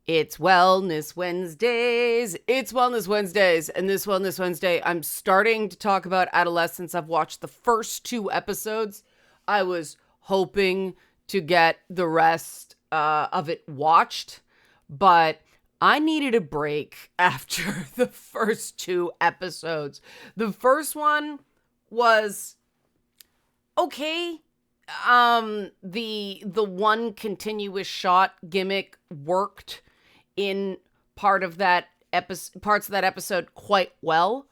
It's Wellness Wednesdays. It's Wellness Wednesdays. And this Wellness Wednesday, I'm starting to talk about Adolescence. I've watched the first 2 episodes. I was hoping to get the rest of it watched, but I needed a break after the first 2 episodes. The first one was okay. The one continuous shot gimmick worked in parts of that episode quite well.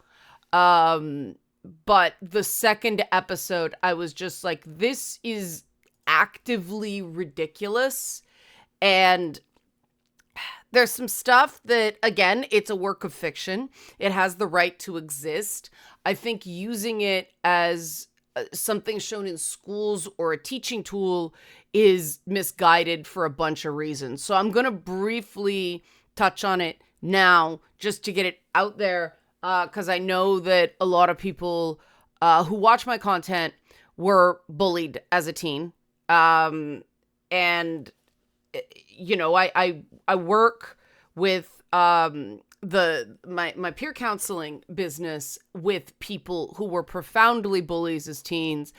But the second episode, I was just like, this is actively ridiculous. And there's some stuff that, again, it's a work of fiction. It has the right to exist. I think using it as something shown in schools or a teaching tool is misguided for a bunch of reasons. So I'm going to briefly touch on it now just to get it out there, because I know that a lot of people who watch my content were bullied as a teen. And, you know, I work with my peer counseling business with people who were profoundly bullies as teens,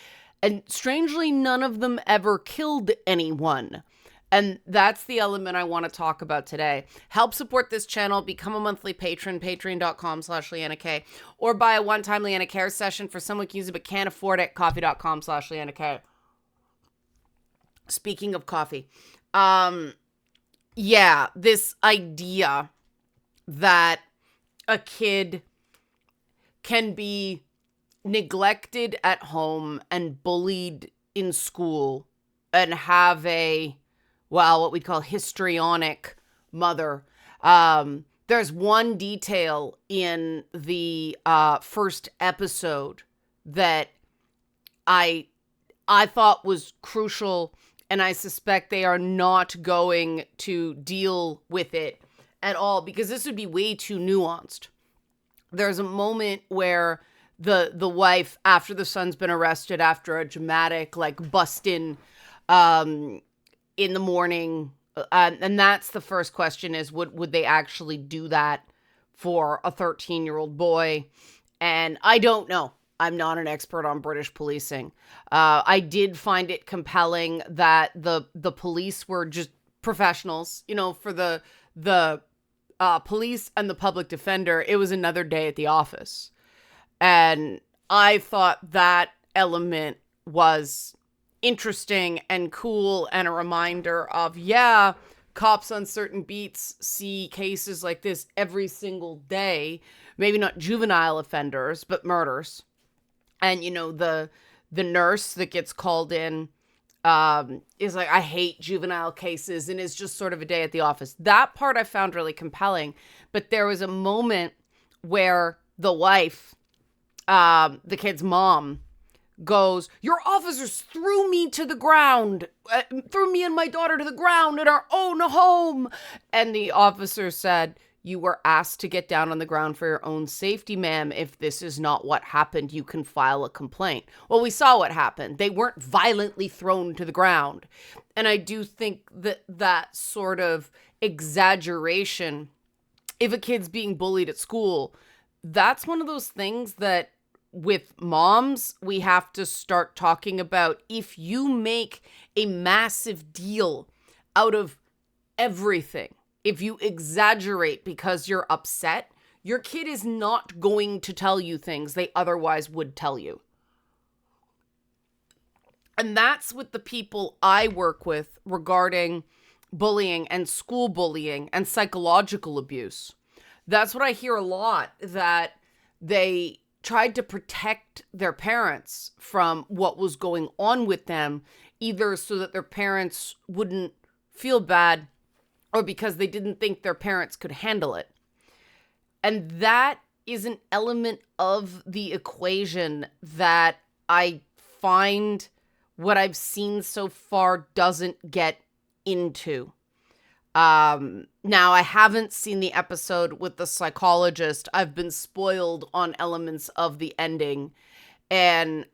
and strangely none of them ever killed anyone. And that's the element I want to talk about today. Help support this channel, become a monthly patron, patreon.com/LeannaK, or buy a one-time Leanna Care session for someone who can use it but can't afford it, coffee.com/LeannaK. Speaking of coffee, yeah, this idea that a kid can be neglected at home and bullied in school and have what we call histrionic mother. There's one detail in the first episode that I thought was crucial, and I suspect they are not going to deal with it at all, because this would be way too nuanced. There's a moment where the wife, after the son's been arrested after a dramatic bust in the morning, and that's the first question is, would they actually do that for a 13-year-old boy? And I don't know. I'm not an expert on British policing. I did find it compelling that the police were just professionals. You know, for the police and the public defender, it was another day at the office. And I thought that element was interesting and cool, and a reminder of, yeah, cops on certain beats see cases like this every single day. Maybe not juvenile offenders, but murders. And, you know, the nurse that gets called in is like, I hate juvenile cases, and is just sort of a day at the office. That part I found really compelling. But there was a moment where the wife, the kid's mom, goes, your officers threw me to the ground, threw me and my daughter to the ground in our own home. And the officer said, you were asked to get down on the ground for your own safety, ma'am. If this is not what happened, you can file a complaint. Well, we saw what happened. They weren't violently thrown to the ground. And I do think that sort of exaggeration, if a kid's being bullied at school, that's one of those things that with moms, we have to start talking about. If you make a massive deal out of everything, if you exaggerate because you're upset, your kid is not going to tell you things they otherwise would tell you. And that's with the people I work with regarding bullying and school bullying and psychological abuse. That's what I hear a lot, that they tried to protect their parents from what was going on with them, either so that their parents wouldn't feel bad or because they didn't think their parents could handle it. And that is an element of the equation that I find what I've seen so far doesn't get into. Now, I haven't seen the episode with the psychologist. I've been spoiled on elements of the ending. And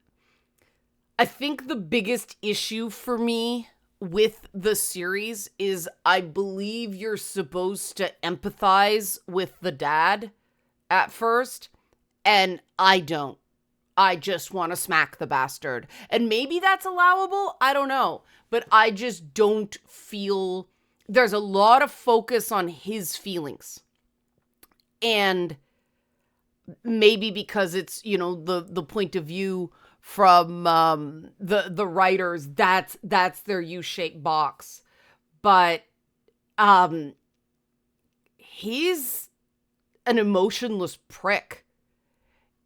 I think the biggest issue for me with the series is I believe you're supposed to empathize with the dad at first, and I don't. I just want to smack the bastard. And maybe that's allowable. I don't know. But I just don't feel there's a lot of focus on his feelings. And maybe because it's, the point of view from the writers, that's their U-shaped box. But he's an emotionless prick.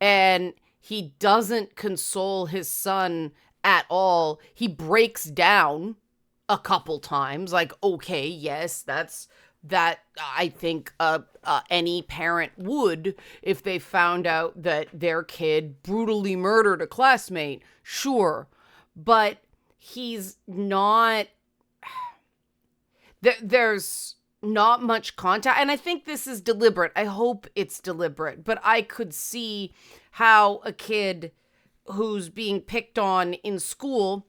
And he doesn't console his son at all. He breaks down a couple times. Like, okay, yes, that I think any parent would if they found out that their kid brutally murdered a classmate. Sure. But he's not... There's not much contact. And I think this is deliberate. I hope it's deliberate. But I could see how a kid who's being picked on in school,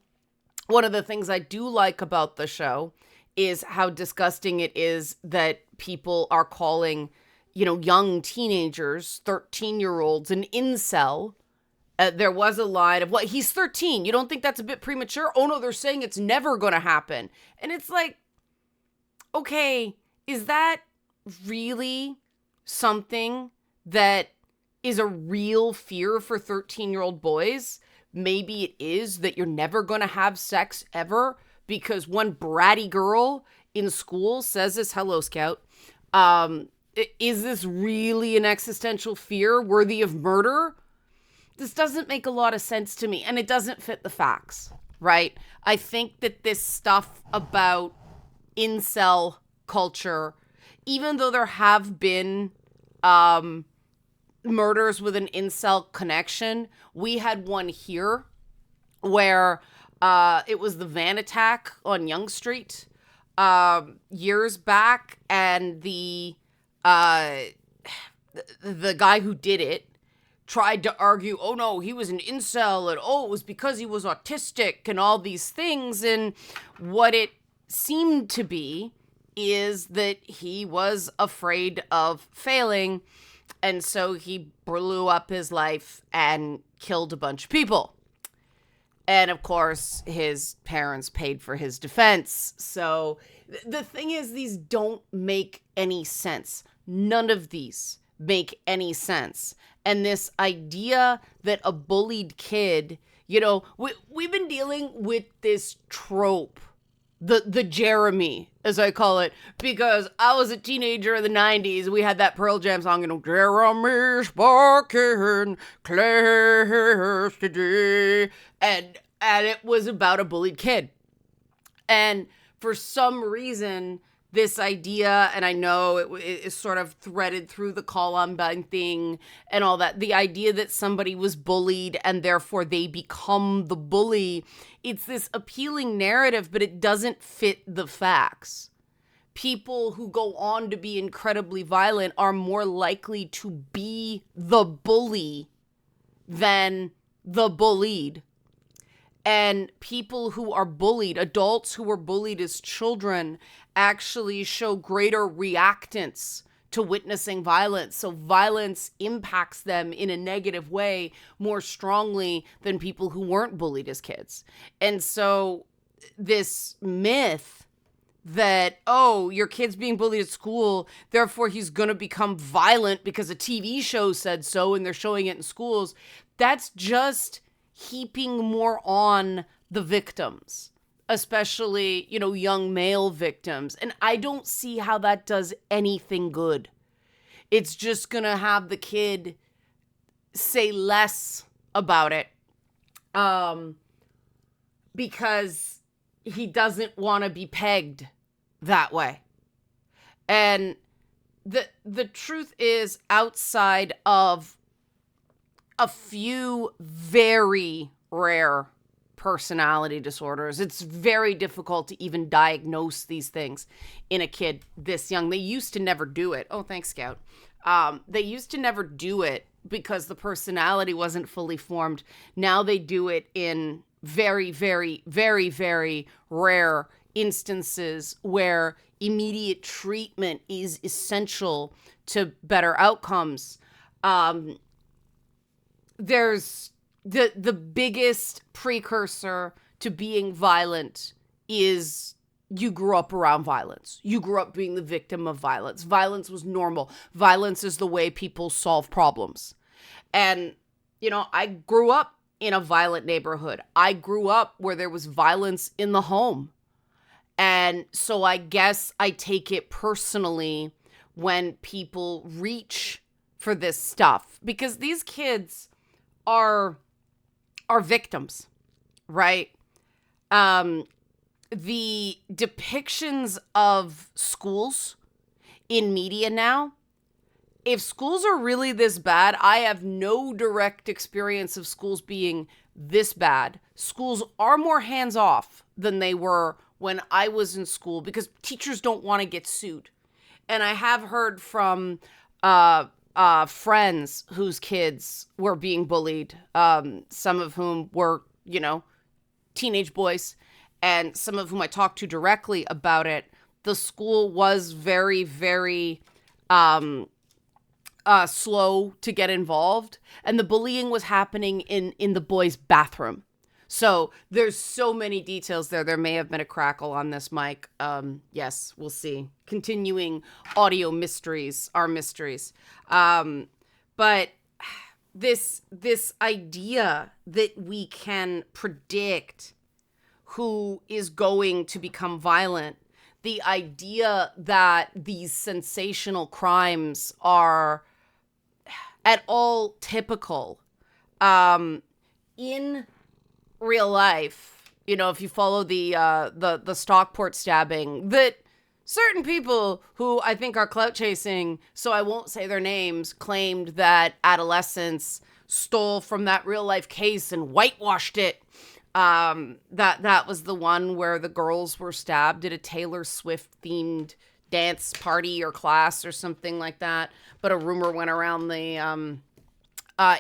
one of the things I do like about the show is how disgusting it is that people are calling, young teenagers, 13-year-olds, an incel. There was a line of, what, he's 13. You don't think that's a bit premature? Oh, no, they're saying it's never going to happen. And it's like, okay, is that really something that is a real fear for 13-year-old boys? Maybe it is that you're never going to have sex ever because one bratty girl in school says this. Hello, Scout. Is this really an existential fear worthy of murder? This doesn't make a lot of sense to me, and it doesn't fit the facts, right? I think that this stuff about incel culture, even though there have been murders with an incel connection, we had one here where it was the van attack on Yonge Street years back, and the guy who did it tried to argue, oh no, he was an incel, and oh, it was because he was autistic and all these things. And what it seemed to be is that he was afraid of failing, and so he blew up his life and killed a bunch of people. And of course, his parents paid for his defense. So the thing is, these don't make any sense. None of these make any sense. And this idea that a bullied kid, we've been dealing with this trope, the Jeremy, as I call it, because I was a teenager in the 90s. We had that Pearl Jam song, Jeremy's barking class today. And it was about a bullied kid. And for some reason, this idea, and I know it is sort of threaded through the Columbine thing and all that, the idea that somebody was bullied and therefore they become the bully, it's this appealing narrative, but it doesn't fit the facts. People who go on to be incredibly violent are more likely to be the bully than the bullied. And people who are bullied, adults who were bullied as children, actually show greater reactance to witnessing violence. So violence impacts them in a negative way more strongly than people who weren't bullied as kids. And so this myth that, oh, your kid's being bullied at school, therefore he's going to become violent because a TV show said so and they're showing it in schools, that's just heaping more on the victims, especially, young male victims. And I don't see how that does anything good. It's just going to have the kid say less about it because he doesn't want to be pegged that way. And the truth is, outside of a few very rare personality disorders, it's very difficult to even diagnose these things in a kid this young. They used to never do it. Oh, thanks, Scout. They used to never do it because the personality wasn't fully formed. Now they do it in very, very, very, very rare instances where immediate treatment is essential to better outcomes. There's the biggest precursor to being violent is you grew up around violence. You grew up being the victim of violence. Violence was normal. Violence is the way people solve problems. And, I grew up in a violent neighborhood. I grew up where there was violence in the home. And so I guess I take it personally when people reach for this stuff, because these kids are victims, right? The depictions of schools in media now, if schools are really this bad, I have no direct experience of schools being this bad. Schools are more hands-off than they were when I was in school because teachers don't want to get sued. And I have heard from friends whose kids were being bullied, some of whom were, teenage boys, and some of whom I talked to directly about it. The school was very, very slow to get involved, and the bullying was happening in the boys' bathroom. So there's so many details there. There may have been a crackle on this mic. Yes, we'll see. Continuing audio mysteries are mysteries. But this idea that we can predict who is going to become violent, the idea that these sensational crimes are at all typical in real life, if you follow the Stockport stabbing, that certain people who I think are clout chasing, so I won't say their names, claimed that Adolescence stole from that real life case and whitewashed it. That was the one where the girls were stabbed at a Taylor Swift themed dance party or class or something like that. But a rumor went around the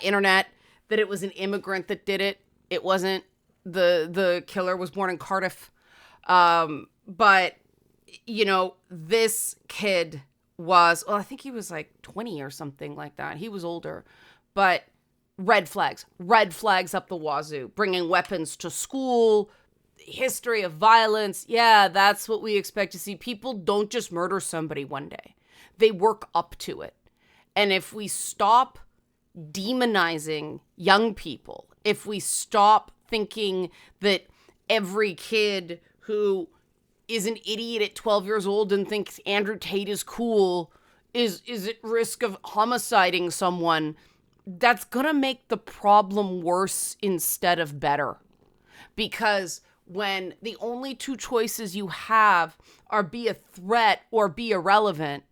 internet that it was an immigrant that did it. It wasn't. The killer was born in Cardiff. But, this kid was, I think he was like 20 or something like that. He was older. But red flags up the wazoo, bringing weapons to school, history of violence. Yeah, that's what we expect to see. People don't just murder somebody one day. They work up to it. And if we stop demonizing young people, if we stop thinking that every kid who is an idiot at 12 years old and thinks Andrew Tate is cool is at risk of homiciding someone, that's gonna make the problem worse instead of better. Because when the only two choices you have are be a threat or be irrelevant,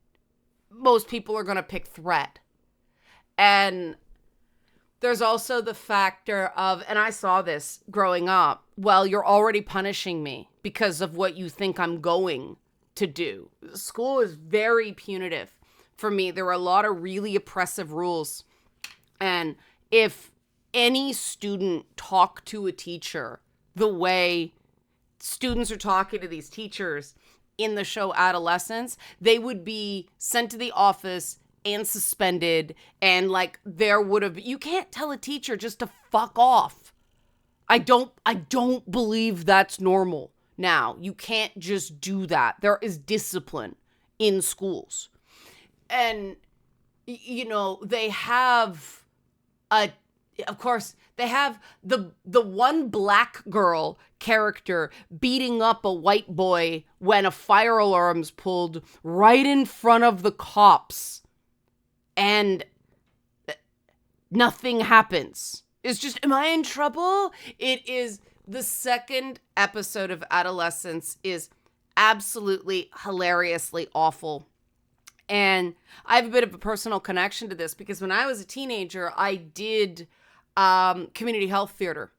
most people are gonna pick threat. And there's also the factor of, and I saw this growing up, well, you're already punishing me because of what you think I'm going to do. School is very punitive for me. There were a lot of really oppressive rules. And if any student talked to a teacher the way students are talking to these teachers in the show Adolescence, they would be sent to the office and suspended, and there would have, you can't tell a teacher just to fuck off. I don't believe that's normal now. You can't just do that. There is discipline in schools. And they have of course they have the one black girl character beating up a white boy when a fire alarm's pulled right in front of the cops. And nothing happens. It's just, am I in trouble? It is, the second episode of Adolescence is absolutely hilariously awful. And I have a bit of a personal connection to this because when I was a teenager, I did community health theater.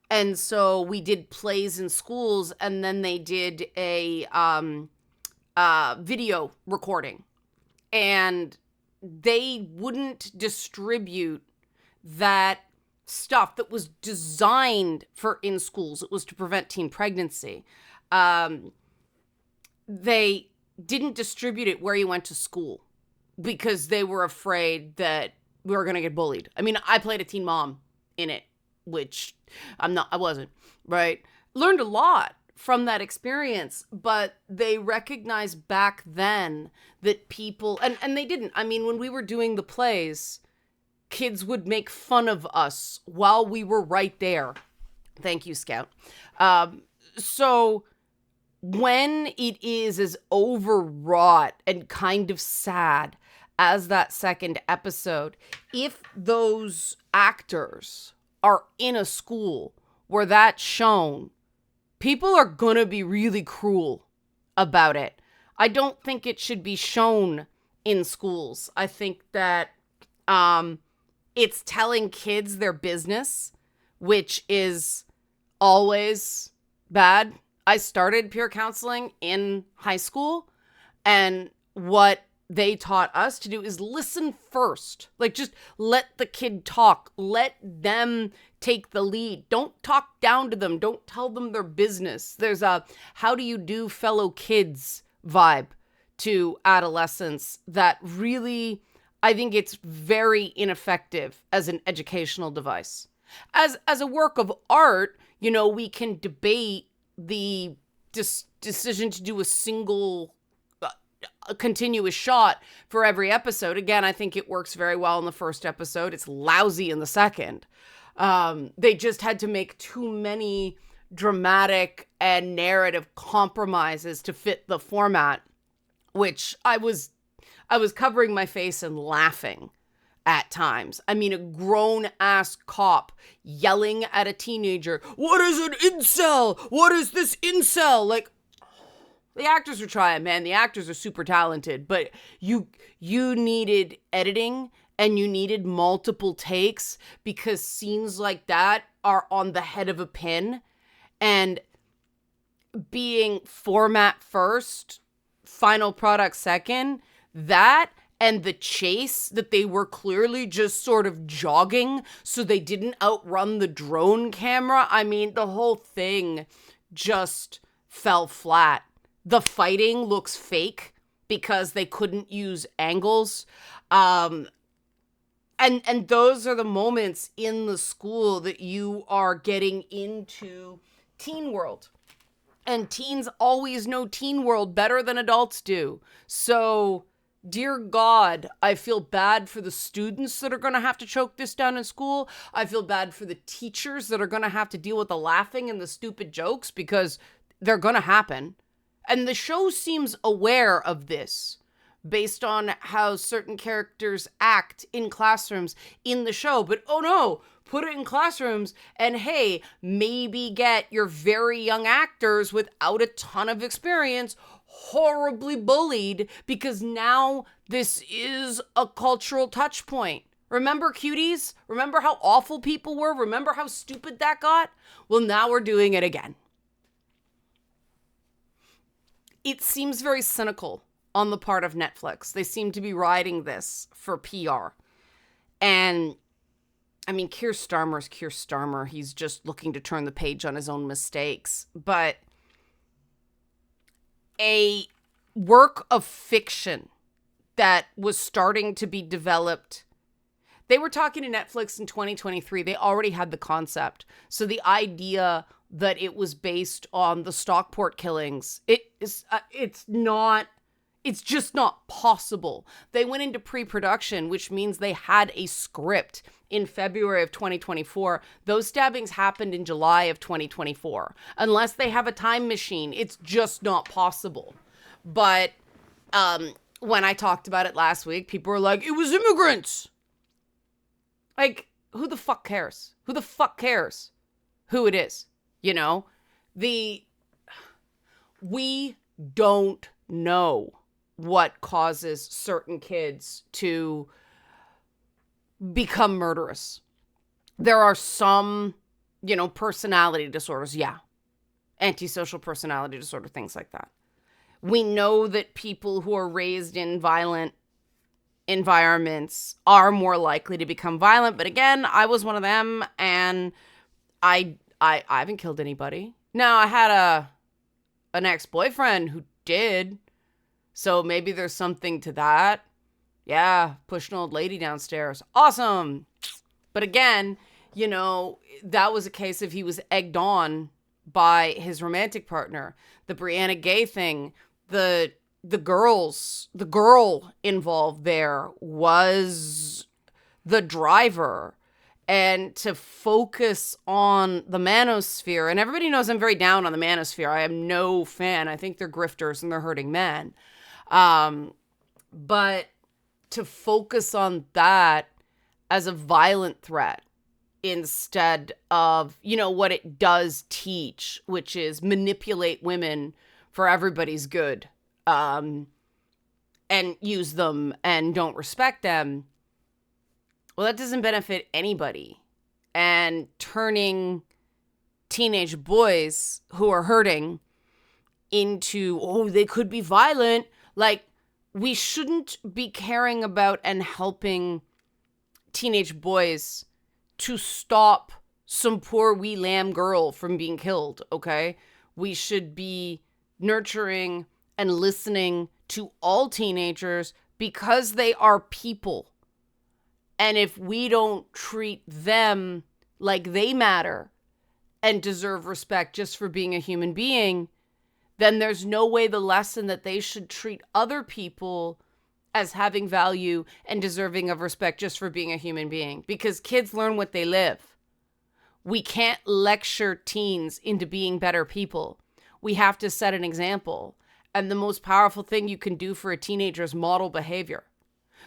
And so we did plays in schools, and then they did a video recording. And they wouldn't distribute that stuff that was designed for in schools. It was to prevent teen pregnancy. They didn't distribute it where you went to school because they were afraid that we were going to get bullied. I mean, I played a teen mom in it, which I wasn't, right? Learned a lot from that experience, but they recognized back then that people, and they didn't. I mean, when we were doing the plays, kids would make fun of us while we were right there. Thank you, Scout. So when it is as overwrought and kind of sad as that second episode, if those actors are in a school where that's shown, people are going to be really cruel about it. I don't think it should be shown in schools. I think that it's telling kids their business, which is always bad. I started peer counseling in high school, and what they taught us to do is listen first. Like, just let the kid talk. Let them take the lead. Don't talk down to them. Don't tell them their business. There's a how do you do fellow kids vibe to Adolescence that really, I think it's very ineffective as an educational device. As a work of art, you know, we can debate the decision to do a single a continuous shot for every episode. Again, I think it works very well in the first episode. It's lousy in the second. They just had to make too many dramatic and narrative compromises to fit the format, which I was covering my face and laughing at times. I mean, a grown-ass cop yelling at a teenager, "What is an incel? What is this incel?" Like, the actors are trying, man. The actors are super talented, but you needed editing and you needed multiple takes because scenes like that are on the head of a pin, and being format first, final product second, that and the chase that they were clearly just sort of jogging so they didn't outrun the drone camera. I mean, the whole thing just fell flat. The fighting looks fake because they couldn't use angles. And those are the moments in the school that you are getting into teen world. And teens always know teen world better than adults do. So, dear God, I feel bad for the students that are going to have to choke this down in school. I feel bad for the teachers that are going to have to deal with the laughing and the stupid jokes because they're going to happen. And the show seems aware of this based on how certain characters act in classrooms in the show. But oh no, put it in classrooms and hey, maybe get your very young actors without a ton of experience horribly bullied because now this is a cultural touch point. Remember Cuties? Remember how awful people were? Remember how stupid that got? Well, now we're doing it again. It seems very cynical on the part of Netflix. They seem to be riding this for PR. And, I mean, Keir Starmer's Keir Starmer. He's just looking to turn the page on his own mistakes. But a work of fiction that was starting to be developed. They were talking to Netflix in 2023. They already had the concept. So the idea that it was based on the Stockport killings, it's just not possible. They went into pre-production, which means they had a script in February of 2024. Those stabbings happened in July of 2024. Unless they have a time machine, it's just not possible. But when I talked about it last week, people were like, it was immigrants. Like, who the fuck cares? Who the fuck cares who it is? You know, we don't know what causes certain kids to become murderous. There are some, you know, personality disorders. Yeah. Antisocial personality disorder, things like that. We know that people who are raised in violent environments are more likely to become violent. But again, I was one of them, and I haven't killed anybody. Now, I had an ex-boyfriend who did, so maybe there's something to that. Yeah, push an old lady downstairs. Awesome. But again, you know, that was a case of he was egged on by his romantic partner. The Brianna Gay thing, the girl involved there was the driver. And to focus on the manosphere, and everybody knows I'm very down on the manosphere. I am no fan. I think they're grifters and they're hurting men. But to focus on that as a violent threat instead of, you know, what it does teach, which is manipulate women for everybody's good, and use them and don't respect them. Well, that doesn't benefit anybody. And turning teenage boys who are hurting into, oh, they could be violent. Like, we shouldn't be caring about and helping teenage boys to stop some poor wee lamb girl from being killed, okay? We should be nurturing and listening to all teenagers because they are people. And if we don't treat them like they matter and deserve respect just for being a human being, then there's no way the lesson that they should treat other people as having value and deserving of respect just for being a human being. Because kids learn what they live. We can't lecture teens into being better people. We have to set an example. And the most powerful thing you can do for a teenager is model behavior.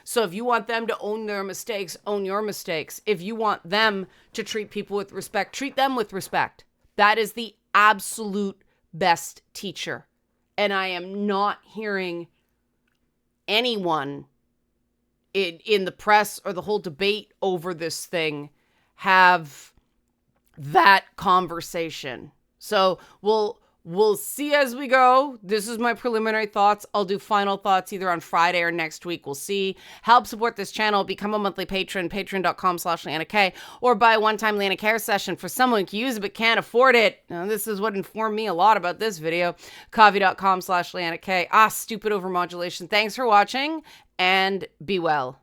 So if you want them to own their mistakes, own your mistakes. If you want them to treat people with respect, treat them with respect. That is the absolute best teacher. And I am not hearing anyone in the press or the whole debate over this thing have that conversation. So we'll see as we go. This is my preliminary thoughts. I'll do final thoughts either on Friday or next week. We'll see. Help support this channel. Become a monthly patron, patreon.com/LeannaK, or buy a one-time Leanna Care session for someone who can use it but can't afford it. Now, this is what informed me a lot about this video. Coffee.com/LeannaK. Stupid overmodulation. Thanks for watching, and be well.